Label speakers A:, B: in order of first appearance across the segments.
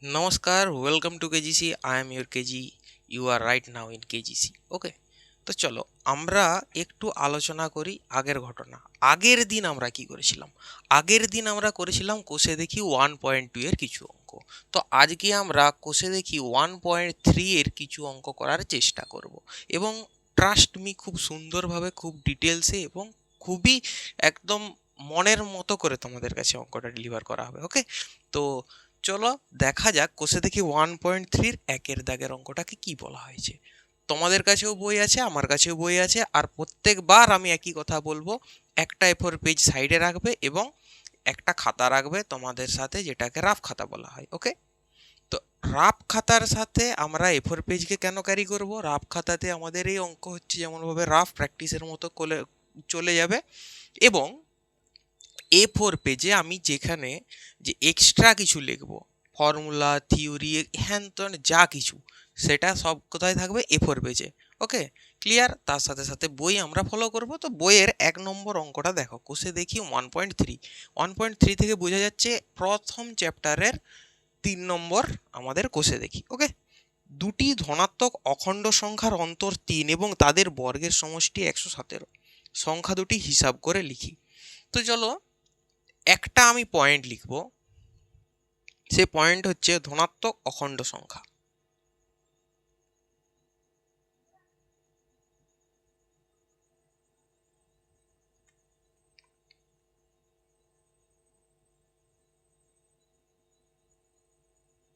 A: নমস্কার, welcome to KGC. I am your KG. You are right now in KGC. Okay, তো চলো আমরা একটু আলোচনা করি আগের ঘটনা। আগের দিন আমরা কি করেছিলাম? আগের দিন আমরা করেছিলাম কোষে দেখি 1.2 এর কিছু অঙ্ক। তো আজকে আমরা কোষে দেখি 1.3 এর কিছু অঙ্ক করার চেষ্টা করব, এবং ট্রাস্ট মি, খুব সুন্দরভাবে, খুব ডিটেলসে এবং খুবই একদম মনের মতো করে তোমাদের কাছে অঙ্কটা ডেলিভার করা হবে। ওকে, তো চলো দেখা যাক কোষে দেখি 1.3-র একের দাগের অঙ্কটাকে কি বলা হয়েছে। তোমাদের কাছেও বই আছে, আমার কাছেও বই আছে, আর প্রত্যেকবার আমি একই কথা বলবো, একটা এ4 পেজ সাইডে রাখবে এবং একটা খাতা রাখবে তোমাদের সাথে, যেটাকে রাফ খাতা বলা হয়। ওকে, তো রাফ খাতার সাথে আমরা এ4 পেজকে কেন ক্যারি করব? রাফ খাতাতে আমাদের এই অঙ্ক হচ্ছে যেমনভাবে রাফ প্র্যাকটিসের মতো চলে যাবে, এবং এ4 পেজে আমি যেখানে যে এক্সট্রা কিছু লিখব, ফর্মুলা, থিওরি, হ্যান ত্যান যা কিছু, সেটা সব কোথায় থাকবে? এ4 পেজে। ওকে, ক্লিয়ার? তার সাথে সাথে বই আমরা ফলো করব। তো বইয়ের 1 নম্বর অঙ্কটা দেখো, কোষে দেখি 1.3। 1.3 থেকে বোঝা যাচ্ছে প্রথম চ্যাপ্টারের 3 নম্বর আমাদের কোষে দেখি। ওকে, দুটি ধনাত্মক অখণ্ড সংখ্যার অন্তর 3 এবং তাদের বর্গের সমষ্টি 117। সংখ্যা দুটি হিসাব করে লিখি। তো চলো একটা আমি পয়েন্ট লিখব, সে পয়েন্ট হচ্ছে ধনাত্মক অখণ্ড সংখ্যা।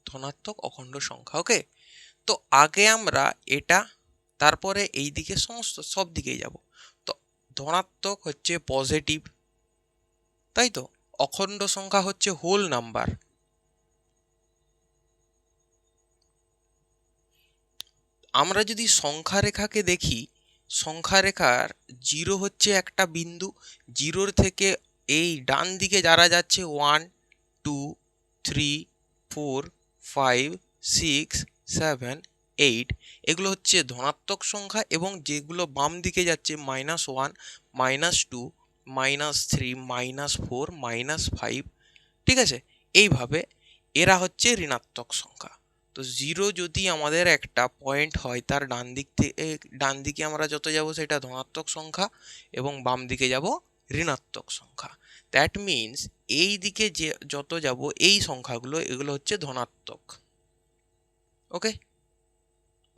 A: ধনাত্মক অখণ্ড সংখ্যা। ওকে, তো আগে আমরা এটা, তারপরে এই দিকে সমস্ত সব দিকেই যাব। তো ধনাত্মক হচ্ছে পজিটিভ, তাই তো? অখণ্ড সংখ্যা হচ্ছে হোল নাম্বার। আমরা যদি সংখ্যা রেখাকে দেখি, সংখ্যা রেখার 0 হচ্ছে একটা বিন্দু। 0-র থেকে এই ডান দিকে যারা যাচ্ছে 1, 2, 3, 4, 5, 6, 7, 8, এগুলো হচ্ছে ধনাত্মক সংখ্যা, এবং যেগুলো বাম দিকে যাচ্ছে -1, -2, -3, -4, -5, ঠিক আছে? এইভাবে এরা হচ্ছে ঋণাত্মক সংখ্যা। তো 0 যদি আমাদের একটা পয়েন্ট হয়, তার ডান দিকে আমরা যত যাব সেটা ধনাত্মক সংখ্যা, এবং বাম দিকে যাব ঋণাত্মক সংখ্যা। দ্যাট মিনস এই দিকে যে যত যাব এই সংখ্যাগুলো, এগুলো হচ্ছে ধনাত্মক। ওকে,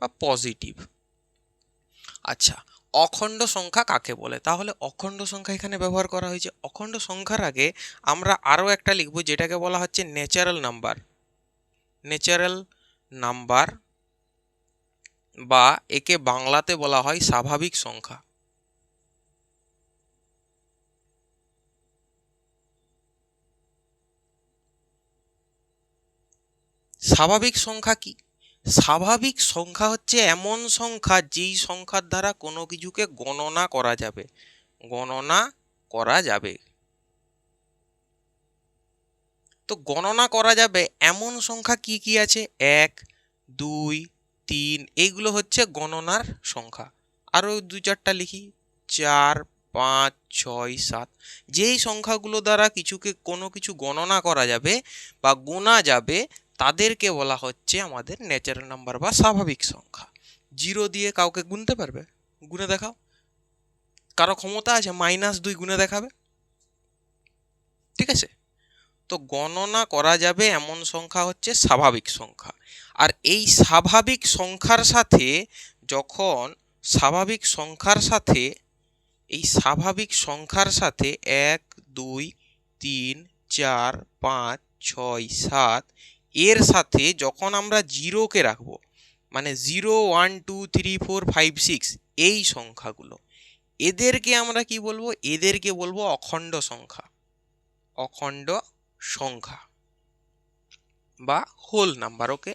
A: বা পজিটিভ। আচ্ছা, অখণ্ড সংখ্যা কাকে বলে? তাহলে অখণ্ড সংখ্যা এখানে ব্যবহার করা হয়েছে। অখণ্ড সংখ্যার আগে আমরা আরও একটা লিখব, যেটাকে বলা হচ্ছে ন্যাচারাল নাম্বার। ন্যাচারাল নাম্বার, বা একে বাংলাতে বলা হয় স্বাভাবিক সংখ্যা। স্বাভাবিক সংখ্যা কি? স্বাভাবিক সংখ্যা হচ্ছে এমন সংখ্যা যেই সংখ্যার দ্বারা কোনো কিছুকে গণনা করা যাবে। গণনা করা যাবে। তো গণনা করা যাবে এমন সংখ্যা কি কি আছে? 1, 2, 3, এইগুলো হচ্ছে গণনার সংখ্যা। আরও 2-4টা লিখি, 4, 5, 6, 7। যেই সংখ্যাগুলো দ্বারা কোনো কিছু গণনা করা যাবে বা গোনা যাবে, তাদেরকে বলা হচ্ছে আমাদের ন্যাচারাল নাম্বার বা স্বাভাবিক সংখ্যা। 0 দিয়ে কাউকে গুনতে পারবে? গুনে দেখাও। কারো ক্ষমতা আছে -2 গুনে দেখাবে? ঠিক আছে, তো গণনা করা যাবে এমন সংখ্যা হচ্ছে স্বাভাবিক সংখ্যা। আর এই স্বাভাবিক সংখ্যার সাথে, যখন স্বাভাবিক সংখ্যার সাথে এই স্বাভাবিক সংখ্যার সাথে 1, 2, 3, 4, 5, 6, 7 এর সাথে যখন আমরা 0-কে রাখবো, মানে 0, 1, 2, 3, 4, 5, 6, এই সংখ্যাগুলো, এদেরকে আমরা কি বলবো? এদেরকে বলবো অখণ্ড সংখ্যা। অখণ্ড সংখ্যা বা হোল নাম্বার। ওকে,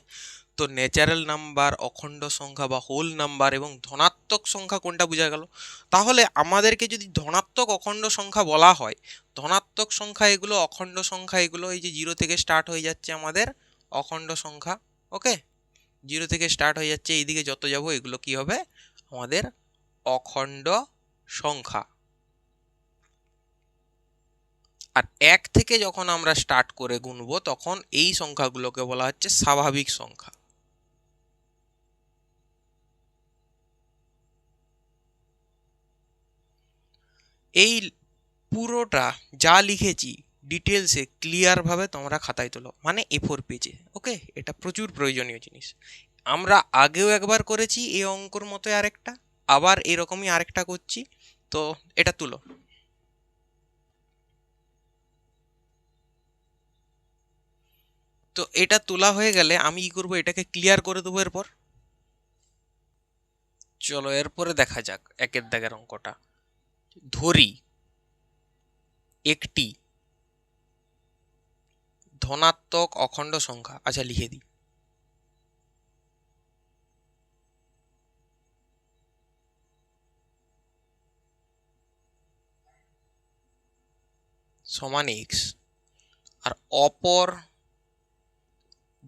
A: তো ন্যাচারাল নাম্বার, অখণ্ড সংখ্যা বা হোল নাম্বার এবং ধনাত্মক সংখ্যা কোনটা বোঝা গেল? তাহলে আমাদেরকে যদি ধনাত্মক অখণ্ড সংখ্যা বলা হয়, ধনাত্মক সংখ্যা এগুলো, অখণ্ড সংখ্যা এগুলো, এই যে 0 থেকে স্টার্ট হয়ে যাচ্ছে আমাদের অখণ্ড সংখ্যা। ওকে, 0 থেকে স্টার্ট হয়ে যাচ্ছে, এইদিকে যত যাব এগুলো কি হবে? আমাদের অখণ্ড সংখ্যা। আর 1 থেকে যখন আমরা স্টার্ট করে গুনবো তখন এই সংখ্যাগুলোকে বলা হচ্ছে স্বাভাবিক সংখ্যা। এই পুরোটা যা লিখেছি ডিটেলসে ক্লিয়ারভাবে তোমরা খাতায় তোলো, মানে A4 পেজে। ওকে, এটা প্রচুর প্রয়োজনীয় জিনিস। আমরা আগেও একবার করেছি এই অঙ্কর মতো আরেকটা, আবার এরকমই আরেকটা করছি, তো এটা তুলো। তো এটা তোলা হয়ে গেলে আমি কি করবো, এটাকে ক্লিয়ার করে দেবো এরপর। চলো এরপরে দেখা যাক একের দাগের অঙ্কটা। ধরি একটি ধনাত্মক অখণ্ড সংখ্যা, আচ্ছা লিখে দিই, সমান x, আর অপর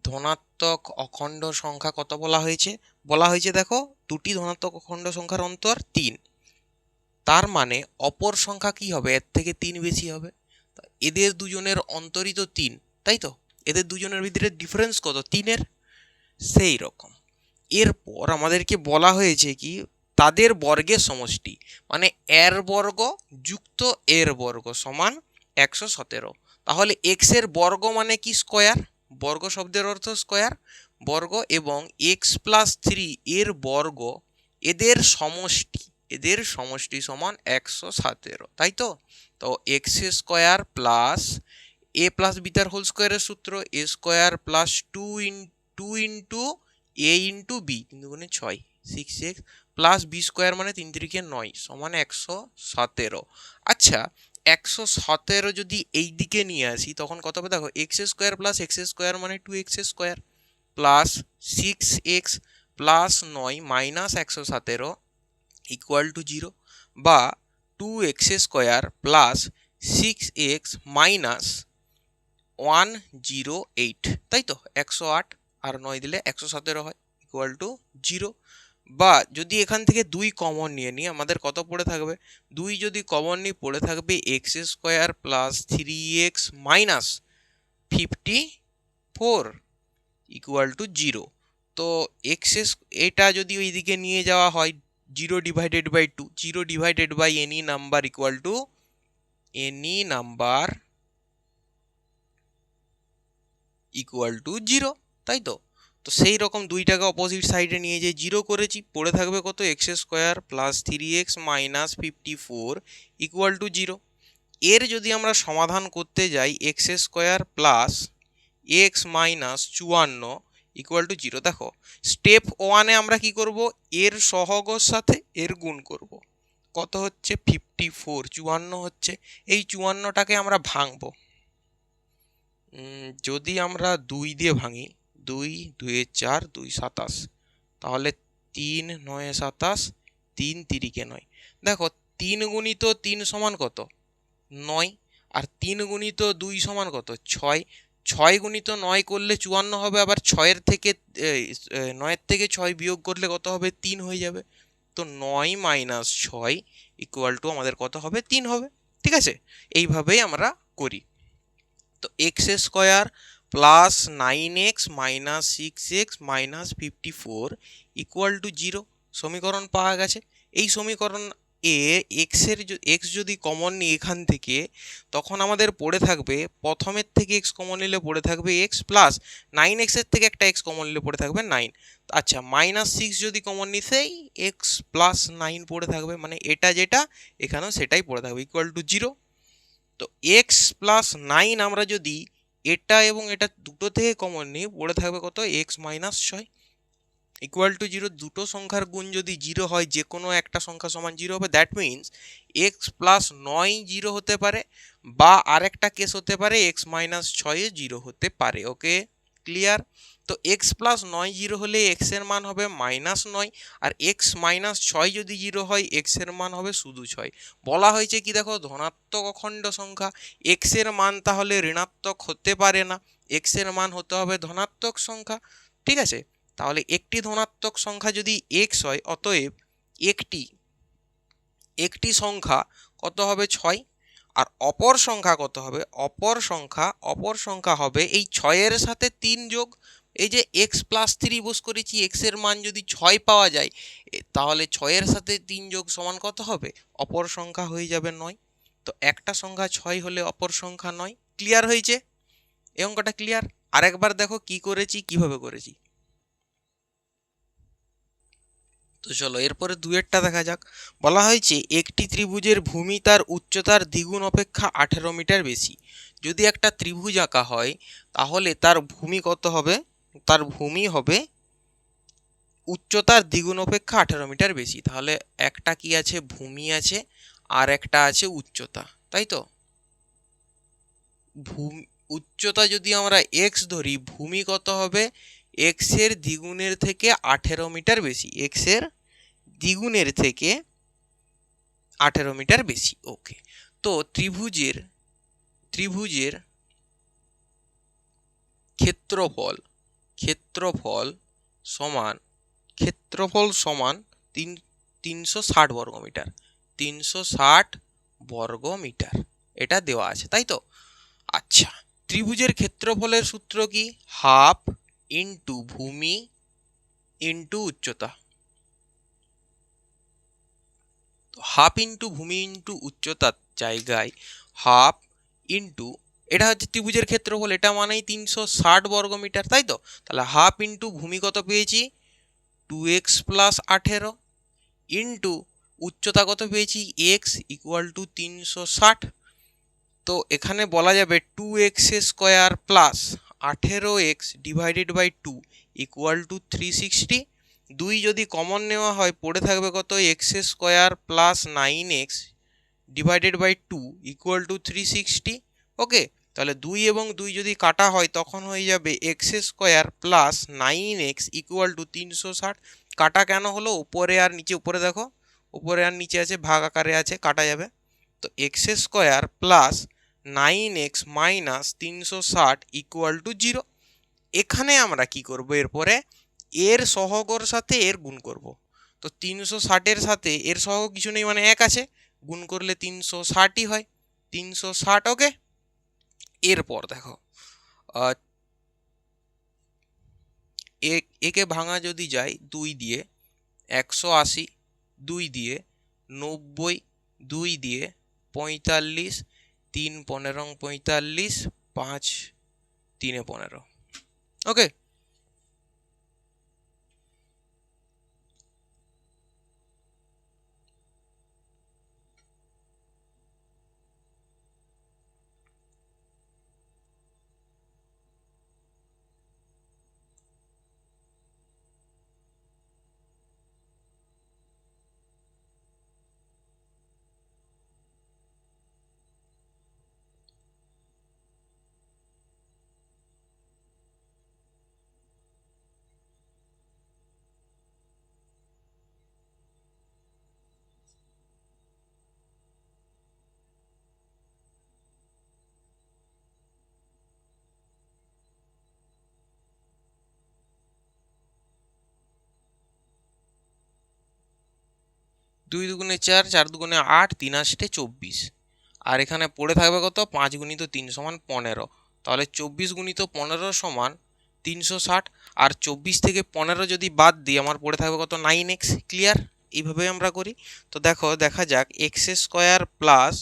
A: ধনাত্মক অখণ্ড সংখ্যা কত বলা হয়েছে? বলা হয়েছে দেখো, দুটি ধনাত্মক অখণ্ড সংখ্যার অন্তর 3, তার মানে অপর সংখ্যা কি হবে, এর থেকে 3 বেশি হবে। এদের দুজনের অন্তরই তো 3, তাই তো? এদের দুজনের ভিতরে ডিফারেন্স কত? 3-এর। সেই রকম এরপর আমাদেরকে বলা হয়েছে কি, তাদের বর্গের সমষ্টি, মানে এর বর্গ যুক্ত এর বর্গ সমান 117। তাহলে এক্স এর বর্গ মানে কি? স্কোয়ার। বর্গ শব্দের অর্থ স্কোয়ার, বর্গ, এবং x+3 এর বর্গ, এদের সমষ্টি, এদের সমষ্টি সমান 117, তাই তো? তো এক্স স্কোয়ার প্লাস এ প্লাস বিটার হোল স্কোয়ারের সূত্র এ স্কোয়ার প্লাস 2 ইন্টু এ ইন্টু বি, 3 দুগুণে 6, 6x প্লাস বি স্কোয়ার মানে 3 3 9 সমান 117। আচ্ছা, 117 যদি এই দিকে নিয়ে আসি তখন কত হবে দেখো, x square plus x square মানে 2x square plus 6x plus 9 minus 117 equal to 0, বা 2x square plus 6x minus 108, তাই তো? 108 আর 9 দিলে 117 হয়, ইকুয়াল টু 0। বা যদি এখান থেকে 2 কমন নিয়ে নিই, আমাদের কত পড়ে থাকবে? 2 যদি কমন নিই পড়ে থাকবে x square plus 3x minus 54 equal to 0। তো এক্স, এটা যদি ওই দিকে নিয়ে যাওয়া হয় 0 divided by 2, 0 divided by any number equal to any number equal to 0, তাই তো? তো সেই রকম দুইটাকে অপোজিট সাইডে নিয়ে যে 0 করেছি, পড়ে থাকবে কত? X square plus 3x minus 54 equal to 0। এর যদি আমরা সমাধান করতে যাই, x square plus x minus 54 equal to 0। দেখো, স্টেপ 1-এ আমরা কি করব, এর সহগের সাথে এর গুণ করব। কত হচ্ছে? 54, 54 হচ্ছে। এই 54টাকে আমরা ভাঙবো। যদি আমরা 2 দিয়ে ভাঙি, 2 2 4 2 27, তাহলে 3 9 27, 3 3 9। দেখো, 3 গুণিত 3 সমান কত? 9, আর 3 গুণিত 2 সমান কত? 6। 6 গুণিত 9 করলে 54 হবে, আবার 6-এর থেকে 9-এর থেকে 6 বিয়োগ করলে কত হবে? 3 হয়ে যাবে। তো 9 মাইনাস 6 ইকুয়াল টু আমাদের কত হবে? 3 হবে। ঠিক আছে, এইভাবেই আমরা করি। তো x square plus 9x minus 6x minus 54 equal to 0 সমীকরণ পাওয়া গেছে। এই সমীকরণ এ এক্স যদি কমন নিই এখান থেকে, তখন আমাদের পড়ে থাকবে, প্রথমের থেকে এক্স কমন নিলে পড়ে থাকবে এক্স, প্লাস 9x এর থেকে একটা এক্স কমন নিলে পড়ে থাকবে 9। আচ্ছা, মাইনাস 6 যদি কমন নিই সেই এক্স প্লাস 9 পড়ে থাকবে, মানে এটা যেটা এখানেও সেটাই পড়ে থাকবে, ইকুয়াল টু 0। তো এক্স প্লাস 9 আমরা যদি এটা এবং এটা দুটো থেকে কমন নিই, পড়ে থাকবে কত? X minus 6 equal to 0। দুটো সংখ্যার গুণ যদি 0 হয়, যে কোনো একটা সংখ্যা সমান 0 হবে। দ্যাট মিনস এক্স প্লাস 9 0 হতে পারে, বা আরেকটা কেস হতে পারে এক্স মাইনাস 6 0 হতে পারে। ওকে, ক্লিয়ার? তো এক্স প্লাস 9 0 হলে এক্স এর মান হবে -9, আর এক্স মাইনাস 6 যদি 0 হয় এক্স এর মান হবে শুধু 6। বলা হয়েছে কি দেখো, ধনাত্মক অখণ্ড সংখ্যা, এক্স এর মান তাহলে ঋণাত্মক হতে পারে না, এক্স এর মান হতে হবে ধনাত্মক সংখ্যা। ঠিক আছে, তাহলে একটি ধনাত্মক সংখ্যা যদি এক্স হয়, অতএব একটি একটি সংখ্যা কত হবে? 6। আর অপর সংখ্যা কত হবে? অপর সংখ্যা হবে এই 6 এর সাথে 3 যোগ, এই যে x+3 বস করেছি, x এর মান যদি 6 পাওয়া যায় তাহলে 6 এর সাথে 3 যোগ সমান কত হবে? অপর সংখ্যা হয়ে যাবে 9। তো একটা সংখ্যা 6 হলে অপর সংখ্যা 9। ক্লিয়ার হয়েছে? এই অঙ্কটা ক্লিয়ার? আরেকবার দেখো কি করেছি, কিভাবে করেছি। তো চলো এরপরে দুয়েরটা দেখা যাক। বলা হয়েছে একটি ত্রিভুজের ভূমি তার উচ্চতার দ্বিগুণ অপেক্ষা 18 মিটার বেশি। যদি একটা ত্রিভুজ আঁকা হয় তাহলে তার ভূমি কত হবে? তার ভূমি হবে উচ্চতার দ্বিগুণ অপেক্ষা 18 মিটার বেশি। তাহলে একটা কি আছে? ভূমি আছে, আর একটা আছে উচ্চতা, তাই তো? উচ্চতা যদি আমরা x ধরি, ভূমি কত হবে? x এর দ্বিগুণের থেকে 18 মিটার বেশি, x এর দ্বিগুণের থেকে 18 মিটার বেশি। ওকে, তো ত্রিভুজের ক্ষেত্রফল ক্ষেত্রফল সমান ক্ষেত্রফল সমান 360 বর্গমিটার। 360 বর্গমিটার এটা দেওয়া আছে, তাই তো? আচ্ছা, ত্রিভুজের ক্ষেত্রফলের সূত্র কি? হাফ ইন্টু ভূমি ইন্টু উচ্চতা। হাফ ইন্টু ভূমি ইন্টু উচ্চতার জায়গায় হাফ ইন্টু, এটা হচ্ছে ত্রিভুজের ক্ষেত্রফল, এটা মানেই 360 বর্গমিটার, তাই তো? তাহলে হাফ ইন্টু ভূমি কত পেয়েছি? 2x+18 ইন্টু উচ্চতা কত পেয়েছি? x = 360। তো এখানে বলা যাবে 2x² plus 18x divided by 2 = 360। 2 যদি কমন নেওয়া হয় পড়ে থাকবে কত? x² plus 9x divided by 2 = 360। ওকে, তাহলে 2 এবং 2 যদি কাটা হয় তখন হয়ে যাবে x² প্লাস 9x = 360। কাটা কেন হলো? উপরে আর নিচে, উপরে দেখো উপরে আর নিচে আছে, ভাগ আকারে আছে, কাটা যাবে। তো x² প্লাস 9x মাইনাস 360 = 0। এখানে আমরা কি করব? এরপরে এর সহগের সাথে এর গুণ করব। তো 360 এর সাথে এর সহগ কিছু নেই, মানে 1 আছে, গুণ করলে 360ই হয়, 360। ওকে, এরপর দেখো একে ভাঙা যদি যায় 2 দিয়ে, 180, 2 দিয়ে 90, 2 দিয়ে 45, 3 15 45, 5 3 15। ওকে, 2 দুগুণে 4, 4 দুগুণে 8, 3 8 24। আর এখানে পড়ে থাকবে কত? 5 গুণিত 3 সমান 15। তাহলে 24 গুণিত 15 সমান 360। আর 24 থেকে 15 যদি বাদ দিই আমার পড়ে থাকবে কত? 9x। ক্লিয়ার? এইভাবে আমরা করি। তো দেখো, দেখা যাক x² plus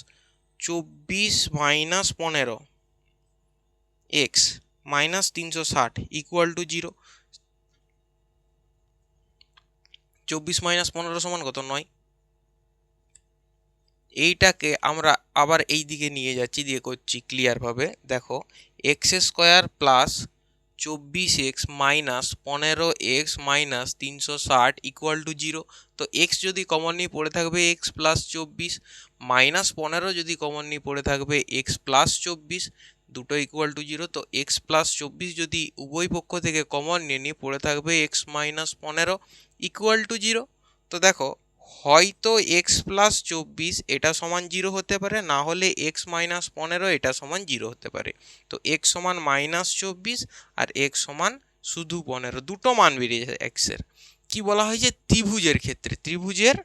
A: 24 minus 15 x minus 360 = 0। 24 minus 15 সমান কত? 9। এইটাকে আমরা আবার এই দিকে নিয়ে যাচ্ছি, দিয়ে করছি ক্লিয়ারভাবে। দেখো, x² plus 24x minus 15x minus 360 = 0। তো x যদি কমন নিয়ে পড়ে থাকবে x প্লাস 24, মাইনাস 15 যদি কমন নিয়ে পড়ে থাকবে x প্লাস 24, দুটো = 0। তো x প্লাস 24 যদি উভয় পক্ষ থেকে কমন নিয়ে পড়ে থাকবে x মাইনাস 15 = 0। তো দেখো, হয়তো x প্লাস 24 এটা সমান 0 হতে পারে, না হলে x মাইনাস 15 এটা সমান 0 হতে পারে। তো x সমান -24 আর x সমান শুধু 15, দুটো মান বেরিয়েছে x এর। কি বলা হয়েছে? ত্রিভুজের ক্ষেত্রে ত্রিভুজের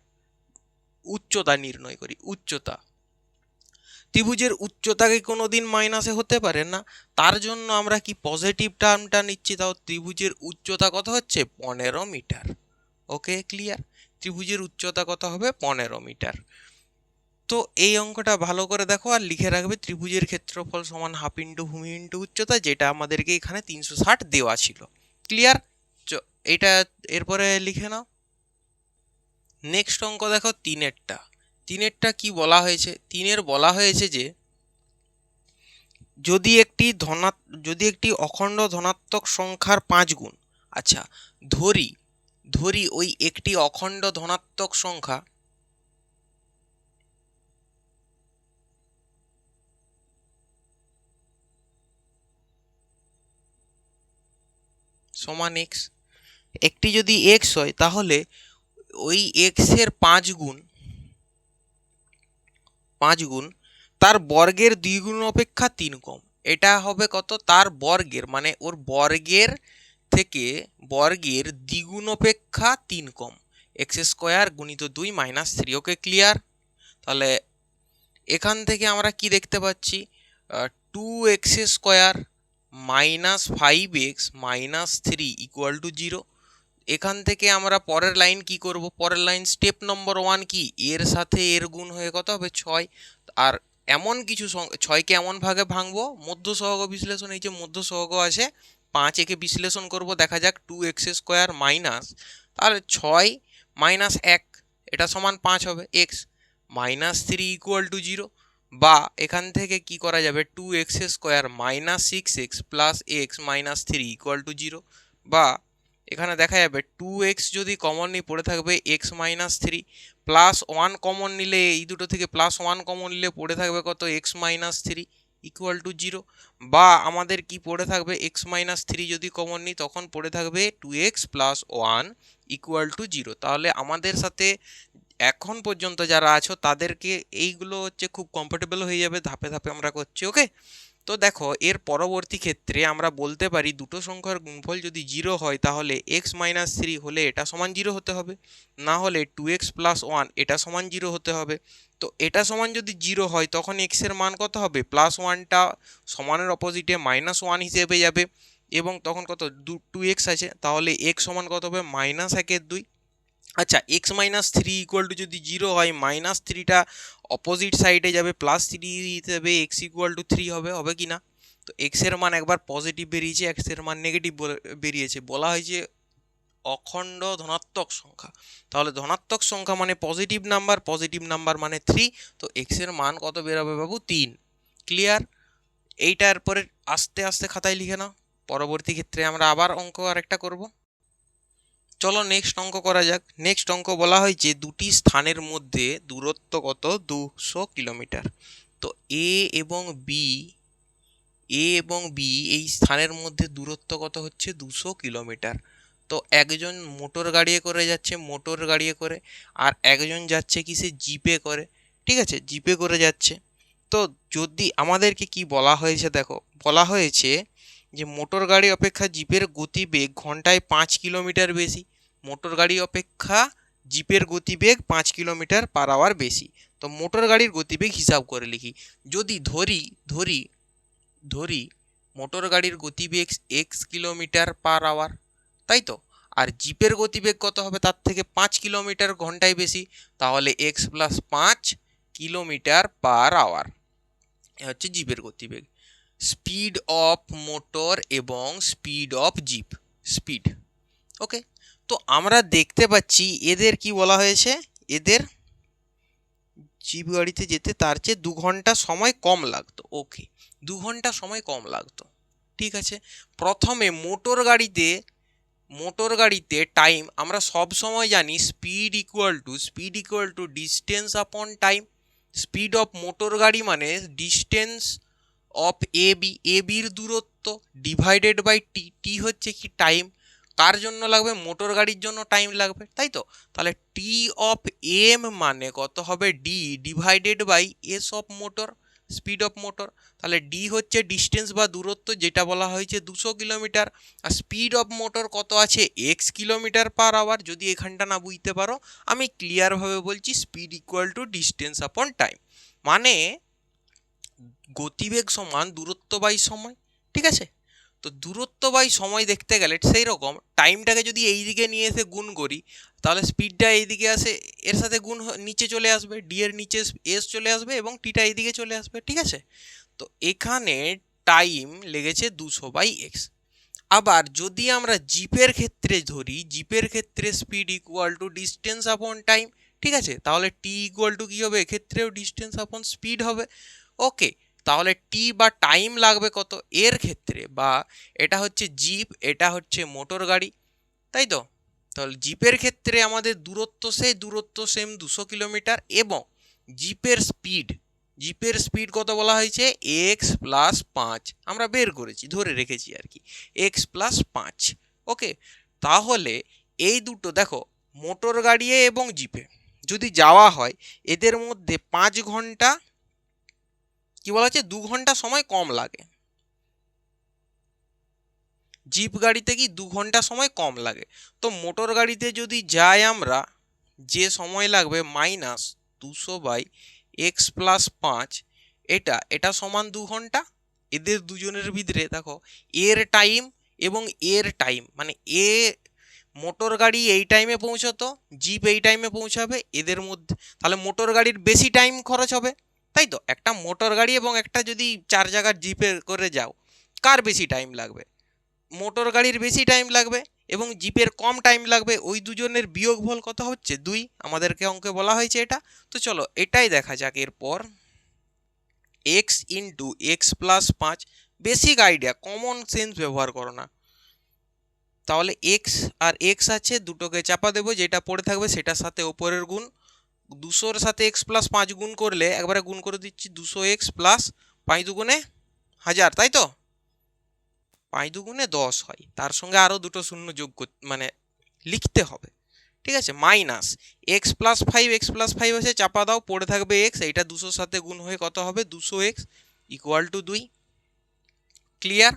A: উচ্চতা নির্ণয় করি। উচ্চতা ত্রিভুজের উচ্চতা কি কোনোদিন মাইনাসে হতে পারে না, তার জন্য আমরা কি পজিটিভ টার্মটা নিচ্ছি। তাও ত্রিভুজের উচ্চতা কত হচ্ছে 15 মিটার। ওকে, ক্লিয়ার। ত্রিভুজের উচ্চতা কত হবে 15 মিটার। তো এই অঙ্কটা ভালো করে দেখো আর লিখে রাখবে ত্রিভুজের ক্ষেত্রফল সমান হাফ ইন্টু ভূমি ইন্টু উচ্চতা, যেটা আমাদেরকে এখানে 360 দেওয়া ছিল। ক্লিয়ার। এটা এরপরে লিখে নাও। নেক্সট অঙ্ক দেখো তিনেরটা কি বলা হয়েছে। তিনের বলা হয়েছে যে যদি একটি অখণ্ড ধনাত্মক সংখ্যার 5 গুণ, আচ্ছা ধরি ওই একটি অখণ্ড ধনাত্মক সংখ্যা সমান এক্স। একটি যদি এক্স হয় তাহলে ওই এক্স এর 5 গুণ তার বর্গের 2 গুণ অপেক্ষা 3 কম। এটা হবে কত, তার বর্গের মানে ওর বর্গের থেকে বর্গের দ্বিগুণ অপেক্ষা 3 কম, এক্স স্কোয়ার গুণিত 2 মাইনাস 3। ওকে, ক্লিয়ার। তাহলে এখান থেকে আমরা কি দেখতে পাচ্ছি, 2x square minus 5x minus 3 equal to 0। এখান থেকে আমরা পরের লাইন কি করব, পরের লাইন স্টেপ নম্বর 1 কি, এর সাথে এর গুণ হয়ে কত হবে 6। আর এমন কিছু 6কে এমন ভাগে ভাঙবো, মধ্য সহগ বিশ্লেষণ, এই যে মধ্য সহগ আছে 5, একে বিশ্লেষণ করব, দেখা যাক 2x স্কোয়ার মাইনাস, তাহলে 6 মাইনাস 1 এটা সমান 5 হবে, এক্স মাইনাস 3 ইকুয়াল টু 0। বা এখান থেকে কি করা যাবে, 2x square minus 6x plus x minus 3 equal to 0। বা এখানে দেখা যাবে 2x যদি কমন নিয়ে পড়ে থাকবে এক্স মাইনাস 3, প্লাস 1 কমন নিলে এই দুটো থেকে প্লাস 1 কমন নিলে পড়ে থাকবে কত, এক্স মাইনাস 3 ইকুয়াল টু 0। বা আমাদের কি পড়ে থাকবে, এক্স মাইনাস 3 যদি কমন নিই তখন পড়ে থাকবে 2x প্লাস 1 ইকুয়াল টু 0। তাহলে আমাদের সাথে এখন পর্যন্ত যারা আছো তাদেরকে এইগুলো হচ্ছে খুব কমফোর্টেবল হয়ে যাবে, ধাপে ধাপে আমরা করছি। ওকে, তো দেখো এর পরবর্তী ক্ষেত্রে আমরা বলতে পারি দুটো সংখ্যার গুণফল যদি 0 হয় তাহলে এক্স মাইনাস 3 হলে এটা সমান 0 হতে হবে, না হলে 2x প্লাস 1 এটা সমান 0 হতে হবে। তো এটা সমান যদি 0 হয় তখন এক্স এর মান কত হবে, প্লাস 1টা সমানের অপোজিটে মাইনাস 1 হিসেবে যাবে, এবং তখন কত 2x আছে, তাহলে x সমান কত হবে মাইনাস 1/2। আচ্ছা, এক্স মাইনাস 3 ইকুয়াল টু যদি 0 হয়, মাইনাস 3টা অপোজিট সাইডে যাবে, প্লাস 3 হিসেবে এক্স ইকুয়াল টু 3 হবে কি না। তো এক্স এর মান একবার পজিটিভ বেরিয়েছে, এক্স এর মান নেগেটিভ বেরিয়েছে, বলা হয়েছে অখণ্ড ধনাত্মক সংখ্যা। তাহলে ধনাত্মক সংখ্যা মানে পজিটিভ নাম্বার মানে 3। তো এক্স এর মান কত বেরোবে বাবু, 3। ক্লিয়ার। এইটার পরে আস্তে আস্তে খাতায় লিখে নাও, পরবর্তী ক্ষেত্রে আমরা আবার অঙ্ক আরেকটা করব। চলো নেক্সট অঙ্ক করা যাক। নেক্সট অঙ্ক বলা হয়েছে দুটি স্থানের মধ্যে দূরত্ব কত, 200 কিলোমিটার। তো এ এবং বি এই স্থানের মধ্যে দূরত্ব কত হচ্ছে 200 কিলোমিটার। তো একজন মোটর গাড়িয়ে করে যাচ্ছে, আর একজন যাচ্ছে কিসে, জিপে করে। ঠিক আছে, জিপে করে যাচ্ছে। তো যদি আমাদেরকে কি বলা হয়েছে, দেখো বলা হয়েছে যে মোটর গাড়ি অপেক্ষা জিপের গতিবেগ ঘন্টায় 5 কিলোমিটার বেশি। মোটর গাড়ি অপেক্ষা জিপের গতিবেগ 5 কিলোমিটার পার আওয়ার বেশি। তো মোটর গাড়ির গতিবেগ হিসাব করে লিখি। যদি ধরি মোটর গাড়ির গতিবেগ এক্স কিলোমিটার পার আওয়ার, তাই তো, আর জিপের গতিবেগ কত হবে, তার থেকে 5 কিলোমিটার ঘন্টায় বেশি, তাহলে x plus 5 kilometre per hour হচ্ছে জিপের গতিবেগ। স্পিড অফ মোটর এবং speed of jeep, speed. Okay, তো আমরা দেখতে পাচ্ছি এদের কি বলা হয়েছে, এদের জিপ গাড়িতে যেতে তার চেয়ে 2 ঘন্টা সময় কম লাগতো। ওকে, 2 ঘন্টা সময় কম লাগতো, ঠিক আছে। প্রথমে মোটর গাড়িতে টাইম আমরা সব সময় জানি স্পিড ইকুয়াল টু ডিস্টেন্স আপন টাইম। স্পিড অফ মোটর গাড়ি মানে ডিস্টেন্স অফ এবির দূরত্ব ডিভাইডেড বাই টি হচ্ছে কি টাইম। কার জন্য লাগবে, মোটর গাড়ির জন্য টাইম লাগবে, তাই তো। তাহলে টি অফ এম মানে কত হবে, d divided by s of motor, speed of motor. তাহলে ডি হচ্ছে ডিস্টেন্স বা দূরত্ব, যেটা বলা হয়েছে 200 কিলোমিটার, আর স্পিড অফ মোটর কত আছে, এক্স কিলোমিটার পার আওয়ার। যদি এখানটা না বুঝতে পারো আমি ক্লিয়ারভাবে বলছি, স্পিড ইকুয়াল টু ডিস্টেন্স আপন টাইম। মানে গতিবেগ সমান দূরত্ব বাই সময়, ঠিক আছে? তো দূরত্ব বাই সময় দেখতে গেলে সেই রকম টাইমটাকে যদি এই দিকে নিয়ে এসে গুণ করি, তাহলে স্পিডটা এই দিকে আসে এর সাথে গুণ নিচে চলে আসবে, ডি এর নিচে এস চলে আসবে এবং টিটা এই দিকে চলে আসবে, ঠিক আছে? তো এখানে টাইম লেগেছে 200/x। আবার যদি আমরা জিপের ক্ষেত্রে ধরি, জিপের ক্ষেত্রে স্পিড ইকুয়াল টু ডিস্টেন্স আপন টাইম, ঠিক আছে? তাহলে টি ইকুয়াল টু কী হবে, এক্ষেত্রেও ডিস্টেন্স আপন স্পিড হবে। ওকে, তাহলে টি বা টাইম লাগবে কত এর ক্ষেত্রে, বা এটা হচ্ছে জিপ, এটা হচ্ছে মোটর গাড়ি, তাই তো? তাহলে জিপের ক্ষেত্রে আমাদের দূরত্ব সেম 200 কিলোমিটার, এবং জিপের স্পিড কত বলা হয়েছে, x+5 আমরা বের করেছি, ধরে রেখেছি আর কি, x+5। ওকে, তাহলে এই দুটো দেখো, মোটর গাড়ি এবং জিপে যদি যাওয়া হয়, এদের মধ্যে 5 ঘন্টা কি বলা হচ্ছে, 2 ঘন্টা সময় কম লাগে। জিপ গাড়িতে কি 2 ঘন্টা সময় কম লাগে। তো মোটর গাড়িতে যদি যাই আমরা, যে সময় লাগবে -200/x+5, এটা সমান 2 ঘন্টা। এদের দুজনের ভিতরে দেখো এর টাইম এবং এর টাইম, মানে মোটর গাড়ি এই টাইমে পৌঁছতো, জিপ এই টাইমে পৌঁছাবে, এদের মধ্যে তাহলে মোটর গাড়ির বেশি টাইম খরচ হবে, তাই তো? একটা মোটর গাড়ি এবং একটা যদি 4 চাকার জিপে করে যাও, কার বেশি টাইম লাগবে? মোটর গাড়ির বেশি টাইম লাগবে এবং জিপের কম টাইম লাগবে। ওই দুজনের বিয়োগফল কত হচ্ছে, 2, আমাদেরকে অঙ্কে বলা হয়েছে এটা। তো চলো এটাই দেখা যাক এরপর। x × x+5, basic idea, common sense ব্যবহার করো না। তাহলে x আর x আছে, দুটোকে চাপা দেবো, যেটা পড়ে থাকবে সেটার সাথে ওপরের গুণ, 200-র সাথে x+5 গুণ করলে একবারে গুণ করে দিচ্ছি, 200x প্লাস 5×2 = 1000, তাই তো? 5×2 = 10 হয়, তার সঙ্গে আরও দুটো শূন্য যোগ মানে লিখতে হবে, ঠিক আছে? মাইনাস x+5 আছে, চাপা দাও, পড়ে থাকবে x, এইটা 200-র সাথে গুণ হয়ে কত হবে, 200x = 2। ক্লিয়ার?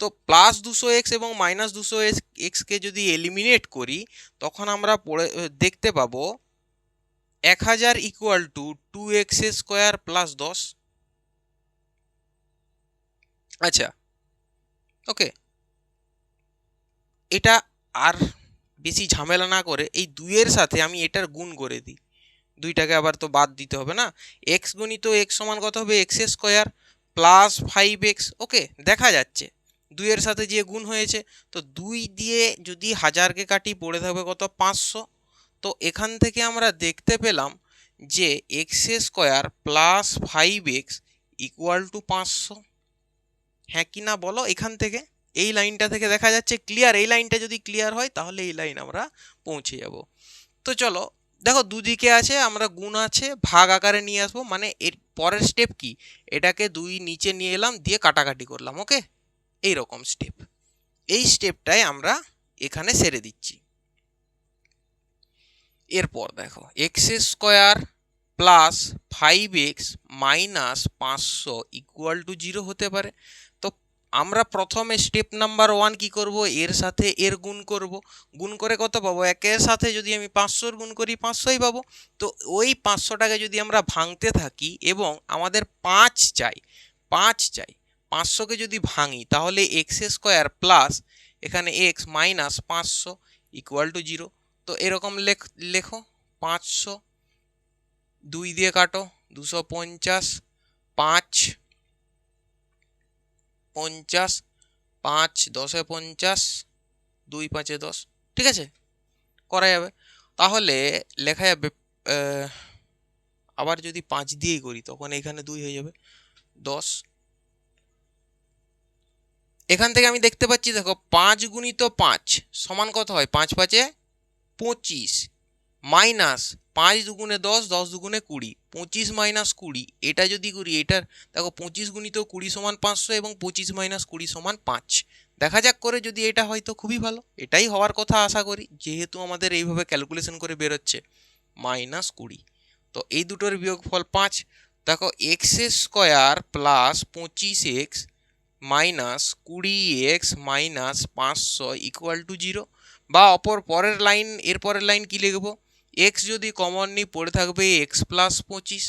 A: তো +200x এবং -200x কে যদি এলিমিনেট করি, তখন আমরা দেখতে পাবো 1000 = 2x² + 10। আচ্ছা, ওকে, এটা আর বেশি ঝামেলা না করে এই 2-এর সাথে আমি এটার গুণ করে দিই, 2টাকে আবার তো বাদ দিতে হবে না। x × x সমান কত হবে, x² + 5x। ওকে, দেখা যাচ্ছে 2-এর সাথে যে গুণ হয়েছে, তো 2 দিয়ে যদি 1000কে কাটি, পড়ে থাকবে কত, 500। তো এখান থেকে আমরা দেখতে পেলাম যে x² + 5x = 500। হ্যাঁ কি না বলো? এখান থেকে এই লাইনটা থেকে দেখা যাচ্ছে ক্লিয়ার। এই লাইনটা যদি ক্লিয়ার হয়, তাহলে এই লাইন আমরা পৌঁছে যাব। তো চলো দেখো, দুদিকে আছে, আমরা গুণ আছে ভাগ আকারে নিয়ে আসবো, মানে এর পরের স্টেপ কি, এটাকে 2 নিচে নিয়ে এলাম, দিয়ে কাটাকাটি করলাম। ওকে, এই রকম স্টেপ, এই স্টেপটাই আমরা এখানে সেরে দিচ্ছি। এরপর দেখো, x² + 5x - 500 = 0 হতে পারে। তো আমরা প্রথমে স্টেপ নাম্বার 1 কি করব, এর সাথে এর গুণ করব, গুণ করে কত পাবো, একের সাথে যদি আমি 500 গুণ করি 500ই পাবো। তো ওই 500টাকে যদি আমরা ভাঙতে থাকি, এবং আমাদের 5 চাই, 500কে যদি ভাঙি, তাহলে x² প্লাস এখানে x মাইনাস 500 = 0। তো এরকম লেখো, 500, 2 দিয়ে কাটো, 250, 5 50, 5 10 50, 2 5 10, ঠিক আছে? করা যাবে। তাহলে লেখা যাবে, আবার যদি 5 দিয়েই করি, তখন এখানে 2 হয়ে যাবে, 10। এখান থেকে আমি দেখতে পাচ্ছি, দেখো 5 × 5 সমান কত হয়, 5 × 5 = 25, মাইনাস 5 × 2 = 10, 10 × 2 = 20, 25 - 20, এটা যদি করি, এটার দেখো 25 × 20 = 500 এবং 25 - 20 = 5। দেখা যাক করে, যদি এটা হয় তো খুবই ভালো, এটাই হওয়ার কথা আশা করি, যেহেতু আমাদের এইভাবে ক্যালকুলেশন করে বেরোচ্ছে -20। তো এই দুটোর বিয়োগফল 5। দেখো x² + 25x - 20x - 500 = 0। বা এর পরের লাইন কি লিখবো, x যদি কমন নিই, পড়ে থাকবে x + 25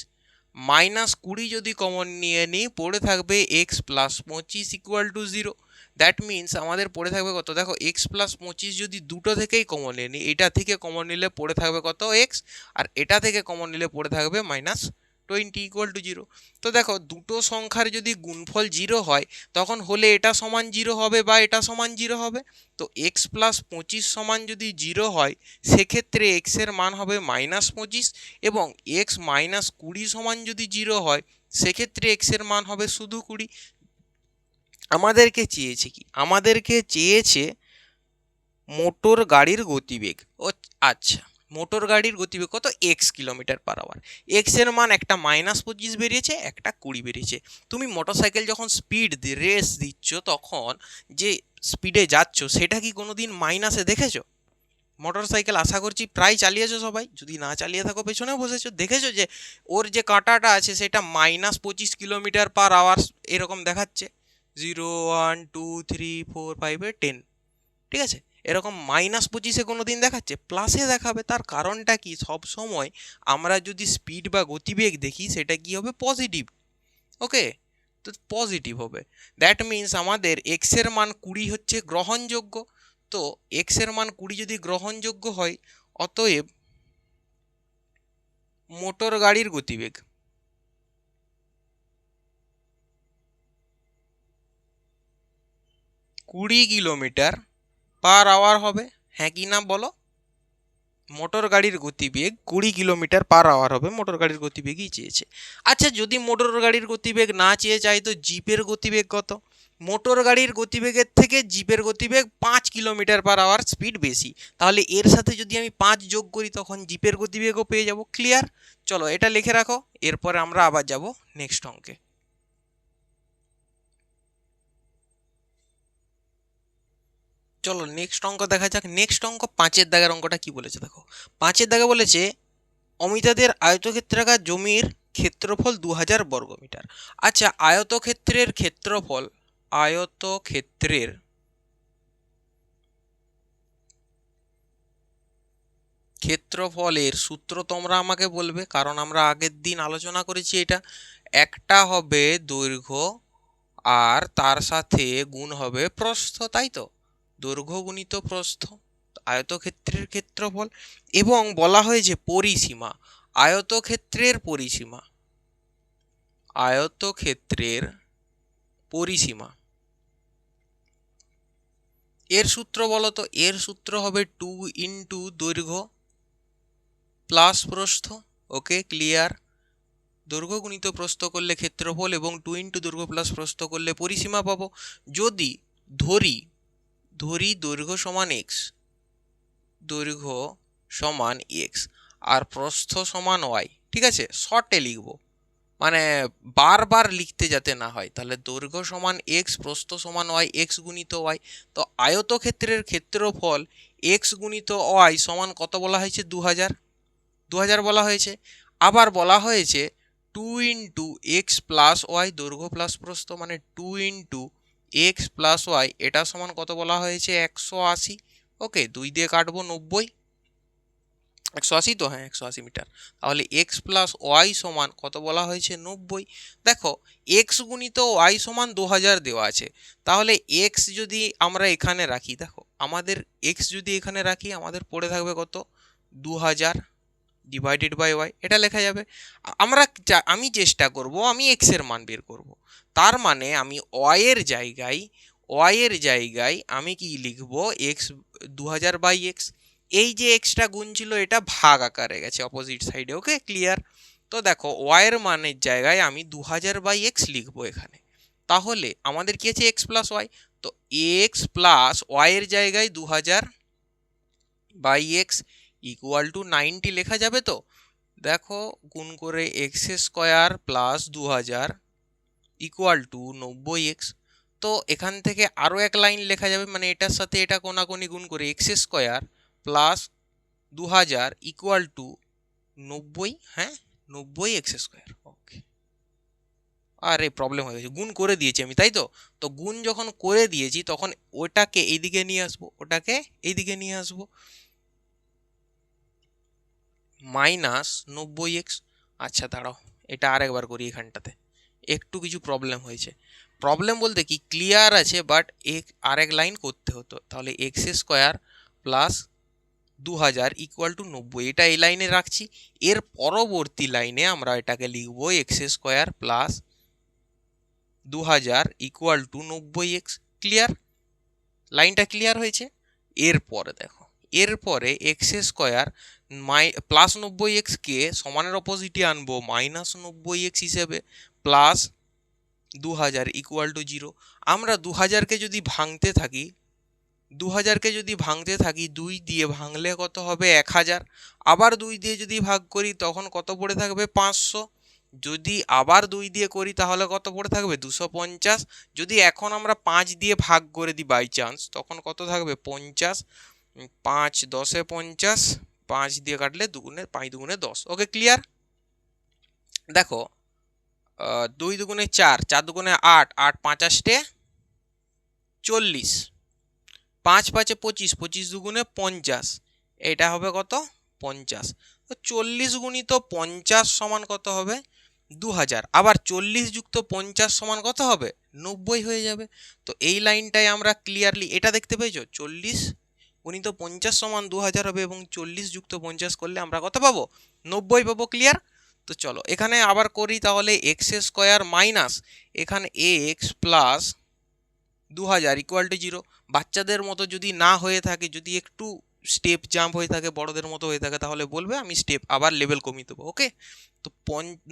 A: -20 যদি কমন নিয়ে নিই পড়ে থাকবে x plus 25 equal to 0। That means আমাদের পড়ে থাকবে কত, দেখো x প্লাস 25 যদি দুটো থেকেই কমন নিয়ে নিই, এটা থেকে কমন নিলে পড়ে থাকবে কত x, আর এটা থেকে কমন নিলে পড়ে থাকবে -20 ইকুয়াল টু 0। তো দেখো দুটো সংখ্যার যদি গুণফল 0 হয় তখন হলে এটা সমান 0 হবে বা এটা সমান 0 হবে। তো x প্লাস 25 সমান যদি 0 হয় সেক্ষেত্রে x এর মান হবে -25, এবং x মাইনাস 20 সমান যদি 0 হয় সেক্ষেত্রে x এর মান হবে শুধু 20। আমাদেরকে চেয়েছে কি, আমাদেরকে চেয়েছে মোটর গাড়ির গতিবেগ। ও আচ্ছা, মোটর গাড়ির গতিবেগ কত, x কিলোমিটার/আওয়ার। এক্স এর মান একটা -25 বেরিয়েছে, একটা 20 বেরিয়েছে। তুমি মোটরসাইকেল যখন স্পিড রেস দিচ্ছ তখন যে স্পিডে যাচ্ছ সেটা কি কোনোদিন মাইনাসে দেখেছো? মোটরসাইকেল আশা করছি প্রায় চালিয়েছো সবাই, যদি না চালিয়ে থাকো পেছনে বসেছো, দেখেছো যে ওর যে কাঁটাটা আছে সেটা -25 কিলোমিটার/আওয়ার এরকম দেখাচ্ছে, 0 1 2 3 4 5 10, ঠিক আছে? এরকম -25-এ কোনো দিন দেখাচ্ছে, প্লাসে দেখাবে। তার কারণটা কি, সব সময় আমরা যদি স্পিড বা গতিবেগ দেখি সেটা কি হবে, পজিটিভ। ওকে, তো পজিটিভ হবে। দ্যাট মিনস আমাদের এক্স এর মান 20 হচ্ছে গ্রহণযোগ্য। তো এক্স এর মান 20 যদি গ্রহণযোগ্য হয়, অতএব মোটর গাড়ির গতিবেগ 20 কিলোমিটার/আওয়ার হবে। হ্যাঁ কি না বলো? মোটর গাড়ির গতিবেগ 20 কিলোমিটার/আওয়ার হবে, মোটর গাড়ির গতিবেগই চেয়েছে। আচ্ছা, যদি মোটর গাড়ির গতিবেগ না চেয়ে চাই তো জিপের গতিবেগ কত? মোটর গাড়ির গতিবেগের থেকে জিপের গতিবেগ 5 কিলোমিটার/আওয়ার স্পিড বেশি, তাহলে এর সাথে যদি আমি 5 যোগ করি তখন জিপের গতিবেগও পেয়ে যাব। ক্লিয়ার? চলো এটা লিখে রাখো, এরপরে আমরা আবার যাব নেক্সট অঙ্কে। চলো নেক্সট অঙ্ক দেখা যাক। নেক্সট অঙ্ক 5-এর দাগের অঙ্কটা কি বলেছে দেখো। 5-এর দাগে বলেছে অমিতাদের আয়তক্ষেত্রাকার জমির ক্ষেত্রফল 2000 বর্গমিটার। আচ্ছা, আয়তক্ষেত্রের ক্ষেত্রফল, আয়তক্ষেত্রের ক্ষেত্রফলের সূত্র তোমরা আমাকে বলবে, কারণ আমরা আগের দিন আলোচনা করেছি এটা। একটা হবে দৈর্ঘ্য আর তার সাথে গুণ হবে প্রস্থ, তাই তো? দৈর্ঘ্য গুণিত প্রস্থ, আয়তক্ষেত্রের ক্ষেত্রফল। এবং বলা হয়েছে পরিসীমা, আয়তক্ষেত্রের পরিসীমা, আয়তক্ষেত্রের পরিসীমা। এর সূত্র বলো তো? এর সূত্র হবে 2 ইন্টু দৈর্ঘ্য প্লাস প্রস্থ। ওকে, ক্লিয়ার? দৈর্ঘ্য গুণিত প্রস্থ করলে ক্ষেত্রফল এবং 2 ইন্টু দৈর্ঘ্য প্লাস প্রস্থ করলে পরিসীমা পাবো। যদি ধরি দৈর্ঘ্য সমান এক্স, দৈর্ঘ্য সমান এক্স আর প্রস্থ সমান ওয়াই, ঠিক আছে? শর্টে লিখবো, মানে বারবার লিখতে যাতে না হয়। তাহলে দৈর্ঘ্য সমান এক্স, প্রস্থ সমান ওয়াই, এক্স গুণিত ওয়াই। তো আয়তক্ষেত্রের ক্ষেত্রফল এক্স গুণিত ওয়াই সমান কত বলা হয়েছে? 2000 বলা হয়েছে। আবার বলা হয়েছে 2 ইন্টু এক্স প্লাস ওয়াই, দৈর্ঘ্য প্লাস প্রস্থ মানে 2 ইন্টু এক্স প্লাস ওয়াই, এটা সমান কত বলা হয়েছে? 180। ওকে, 2 দিয়ে কাটবো 90, 180 তো, হ্যাঁ 180 মিটার। তাহলে এক্স প্লাস ওয়াই সমান কত বলা হয়েছে? 90। দেখো এক্স গুণিত ওয়াই সমান 2000 দেওয়া আছে, তাহলে এক্স যদি আমরা এখানে রাখি, দেখো আমাদের এক্স যদি এখানে রাখি আমাদের পড়ে থাকবে কত? 2000 ডিভাইডেড বাই ওয়াই, এটা লেখা যাবে। আমি চেষ্টা করব আমি এক্স এর মান বের করব। তার মানে আমি ওয়াই এর জায়গায় আমি কি লিখব? X 2000 by x. এই যে এক্সটা গুণ ছিল এটা ভাগ আকারে গেছে অপোজিট সাইডে। ওকে, ক্লিয়ার? তো দেখো ওয়াইয়ের মানের জায়গায় আমি 2000 বাই এক্স লিখবো এখানে। তাহলে আমাদের কি আছে? X plus y. তো এক্স প্লাস ওয়াইয়ের জায়গায় 2000 বাই এক্স ইকুয়াল টু 90 লেখা যাবে তো? দেখো গুণ করে x square plus 2000 equal to 90x। তো এখান থেকে আরও এক লাইন লেখা যাবে, মানে এটার সাথে এটা কোনাকুনি গুণ করে x square plus 2000 equal to 90, হ্যাঁ 90x²। ওকে, আরে প্রবলেম হয়ে গেছে, গুণ করে দিয়েছি আমি, তাই তো? তো গুণ যখন করে দিয়েছি তখন ওটাকে এইদিকে নিয়ে আসবো, ওটাকে এইদিকে নিয়ে আসবো, -90x। আচ্ছা দাঁড়াও, এটা আরেকবার করি এখানটাতে, একটু কিছু প্রবলেম হয়েছে। প্রবলেম বলতে কি, ক্লিয়ার আছে বাট আরেক লাইন করতে হতো। তাহলে x square plus 2000 equal to 90, এটা এই লাইনে রাখছি। এর পরবর্তী লাইনে আমরা এটাকে লিখবো x square plus 2000 equal to 90x। Clear? লাইনটা ক্লিয়ার হয়েছে? এরপরে দেখো, এরপরে এক্স স্কোয়ার প্লাস 90x কে সমানের অপোজিটে আনবো মাইনাস 90x হিসেবে, প্লাস 2000 ইকুয়াল টু 0। আমরা 2000কে যদি ভাঙতে থাকি, 2000কে যদি ভাঙতে থাকি, 2 দিয়ে ভাঙলে কত হবে 1000, আবার 2 দিয়ে যদি ভাগ করি তখন কত পড়ে থাকবে 500, যদি আবার 2 দিয়ে করি তাহলে কত পড়ে থাকবে 250, যদি এখন আমরা 5 দিয়ে ভাগ করে দিই বাই চান্স তখন কত থাকবে 50, 5 10 50, 5 দিয়ে কাটলে 5 দুগুণে 10। ওকে, ক্লিয়ার? দেখো 2 দুগুণে 4, 4 দুগুণে 8, 8 5 8 40, 5 5 25, 25 দুগুণে 50, এটা হবে কত 50। তো 40 গুণিত 50 সমান কত হবে 2000, আবার 40 যুক্ত 50 সমান কত হবে 90 হয়ে যাবে। তো এই লাইনটাই আমরা ক্লিয়ারলি এটা দেখতে পেয়েছো, 40 গুণিত 50 সমান 2000 হবে, এবং 40 যুক্ত 50 করলে আমরা কত পাবো 90 পাবো। ক্লিয়ার? তো চলো এখানে আবার করি, তাহলে এক্স স্কোয়ার মাইনাস এখানে এক্স প্লাস 2000 ইকুয়াল টু 0। বাচ্চাদের মতো যদি না হয়ে থাকে, যদি একটু স্টেপ জাম্প হয়ে থাকে, বড়দের মতো হয়ে থাকে, তাহলে বলবে, আমি স্টেপ আবার লেভেল কমিয়ে দেবো। ওকে, তো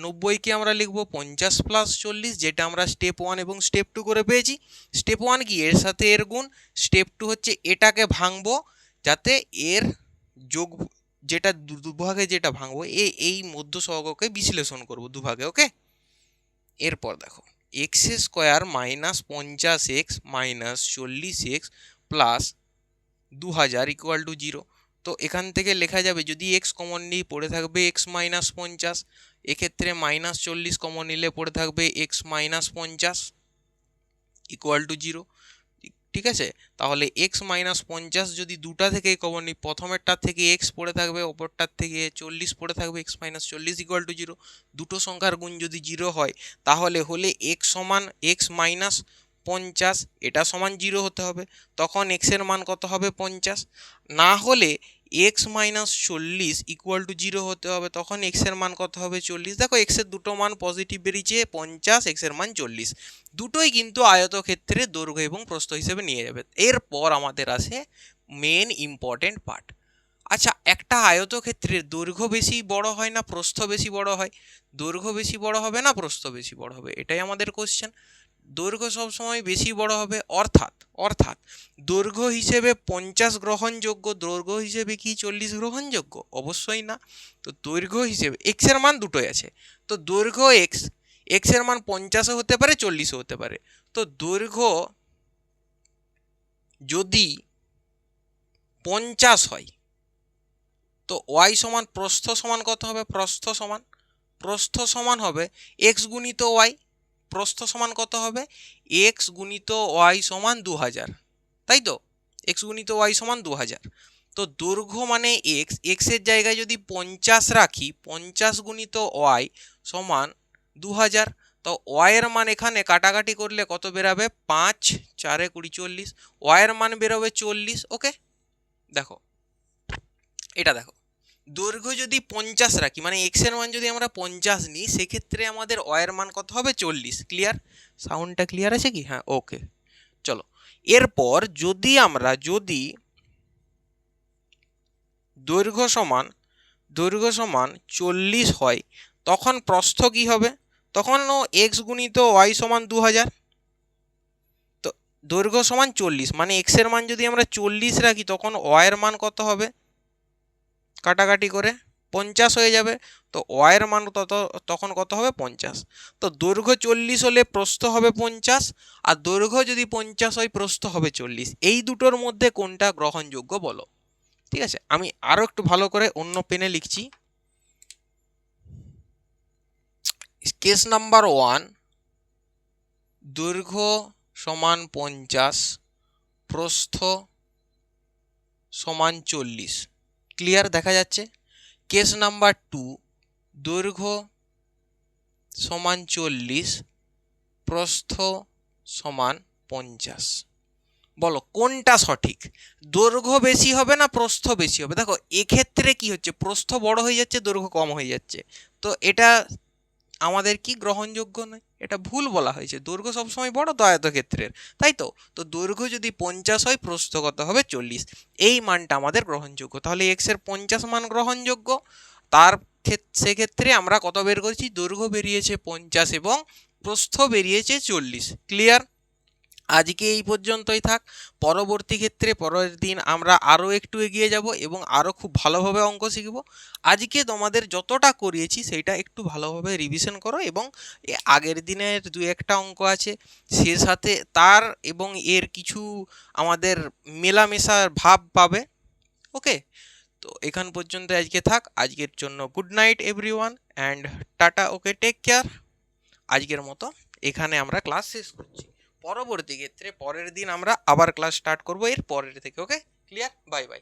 A: 90কে আমরা লিখবো 50 প্লাস 40, যেটা আমরা স্টেপ 1 এবং স্টেপ 2 করে পেয়েছি। স্টেপ 1 কি, এর সাথে এর গুণ। স্টেপ 2 হচ্ছে এটাকে ভাঙবো, যাতে এর যোগ, যেটা দুভাগে যেটা ভাঙবো, এই মধ্য সহগকে বিশ্লেষণ করব দুভাগে। ওকে, এরপর দেখো x square minus 50x minus 40x plus 2000 equal to 0। তো এখান থেকে লেখা যাবে, যদি এক্স কমন নিই পড়ে থাকবে এক্স মাইনাস 50, এক্ষেত্রে মাইনাস 40 কমন নিলে পড়ে থাকবে এক্স মাইনাস 50 ইকুয়াল টু 0। ঠিক আছে, তাহলে এক্স মাইনাস 50 যদি দুটা থেকে কমন নিই, প্রথমেরটার থেকে এক্স পড়ে থাকবে, অপরটার থেকে 40 পড়ে থাকবে, এক্স মাইনাস 40 ইকুয়াল টু 0। দুটো সংখ্যার গুণ যদি 0 হয়, তাহলে এক্স সমান এক্স মাইনাস 50, এটা সমান 0 হতে হবে, তখন এক্সের মান কত হবে 50। না হলে এক্স মাইনাস 40 ইকুয়াল টু 0 হতে হবে, তখন এক্সের মান কত হবে 40। দেখো এক্সের দুটো মান পজিটিভ বেরিয়েছে, 50, এক্সের মান 40, দুটোই কিন্তু আয়তক্ষেত্রের দৈর্ঘ্য এবং প্রস্থ হিসেবে নিয়ে যাবে। এরপর আমাদের আসে মেন ইম্পর্টেন্ট পার্ট। আচ্ছা, একটা আয়তক্ষেত্রের দৈর্ঘ্য বেশি বড় হয় না প্রস্থ বেশি বড় হয়? দৈর্ঘ্য বেশি বড় হবে না প্রস্থ বেশি বড় হবে? এটাই আমাদের কোশ্চেন। দৈর্ঘ্য সবসময় বেশি বড় হবে, অর্থাৎ দৈর্ঘ্য হিসেবে 50 গ্রহণযোগ্য, দৈর্ঘ্য হিসেবে কি 40 গ্রহণযোগ্য? অবশ্যই না। তো দৈর্ঘ্য হিসেবে এক্স এর মান দুটোই আছে, তো দৈর্ঘ্য এক্স এর মান 50ও হতে পারে 40ও হতে পারে। তো দৈর্ঘ্য যদি 50 হয়, তো ওয়াই সমান প্রস্থ সমান কত হবে? প্রস্থ সমান হবে এক্স গুণিত ওয়াই। প্রস্থ সমান কত হবে? এক্স গুণিত ওয়াই সমান 2000, তাই তো? এক্স গুণিত ওয়াই সমান 2000। তো দৈর্ঘ্য মানে এক্স এর জায়গায় যদি 50 রাখি, 50 গুণিত ওয়াই সমান 2000, তো ওয়াইয়ের মান এখানে কাটাকাটি করলে কত বেরাবে? 5 4 20 40, ওয়াইয়ের মান বেরোবে 40। ওকে, দেখো এটা দেখো, দৈর্ঘ্য যদি 50 রাখি, মানে এক্স এর মান যদি আমরা 50 নিই, সেক্ষেত্রে আমাদের ওয়াইয়ের মান কত হবে? 40। ক্লিয়ার? সাউন্ডটা ক্লিয়ার আছে কি? হ্যাঁ, ওকে, চলো এরপর যদি দৈর্ঘ্য সমান 40 হয়, তখন প্রস্থ কি হবে? তখন এক্স গুণিত ওয়াই সমান 2000। তো দৈর্ঘ্য সমান 40, মানে এক্স এর মান যদি আমরা 40 রাখি, তখন ওয়াইয়ের মান কত হবে? কাটাকাটি করে 50 হয়ে যাবে, তো ওয়াইয়ের মান তখন কত হবে? 50। তো দৈর্ঘ্য 40 হলে প্রস্থ হবে 50, আর দৈর্ঘ্য যদি 50 হয় প্রস্থ হবে 40। এই দুটোর মধ্যে কোনটা গ্রহণযোগ্য বলো? ঠিক আছে, আমি আরো একটু ভালো করে অন্য পেনে লিখছি। কেস নাম্বার 1, দৈর্ঘ্য সমান 50, প্রস্থ সমান 40। ক্লিয়ার? দেখা যাচ্ছে। কেস নাম্বার 2, দৈর্ঘ্য সমান 40, প্রস্থ সমান 50। বলো কোনটা সঠিক? দৈর্ঘ্য বেশি হবে না প্রস্থ বেশি হবে? দেখো এক্ষেত্রে কি হচ্ছে, প্রস্থ বড় হয়ে যাচ্ছে, দৈর্ঘ্য কম হয়ে যাচ্ছে। তো এটা আমাদের কি গ্রহণযোগ্য নয়, এটা ভুল বলা হয়েছে। দৈর্ঘ্য সবসময় বড় তো আয়তক্ষেত্রের, তাই তো। তো দৈর্ঘ্য যদি 50 হয়, প্রস্থ কত হবে? 40। এই মানটা আমাদের গ্রহণযোগ্য, তাহলে এক্স এর 50 মান গ্রহণযোগ্য। তার সেক্ষেত্রে আমরা কত বের করেছি? দৈর্ঘ্য বেরিয়েছে 50 এবং প্রস্থ বেরিয়েছে 40। ক্লিয়ার? আজকে এই পর্যন্তই থাক। পরবর্তী ক্ষেত্রে পরের দিন আমরা আরও একটু এগিয়ে যাব এবং আরও খুব ভালোভাবে অঙ্ক শিখব। আজকে তোমাদের যতটা করিয়েছি সেইটা একটু ভালোভাবে রিভিশন করো, এবং আগের দিনের দু একটা অঙ্ক আছে সে সাথে তার এবং এর কিছু আমাদের মেলামেশার ভাব পাবে। ওকে, তো এখান পর্যন্ত আজকে থাক। আজকের জন্য good night everyone and tata. Okay, take care. আজকের মতো এখানে আমরা ক্লাস শেষ করছি। পরবর্তী ক্ষেত্রে পরের দিন আমরা আবার ক্লাস স্টার্ট করব এর পরের থেকে। ওকে, ক্লিয়ার? Bye bye.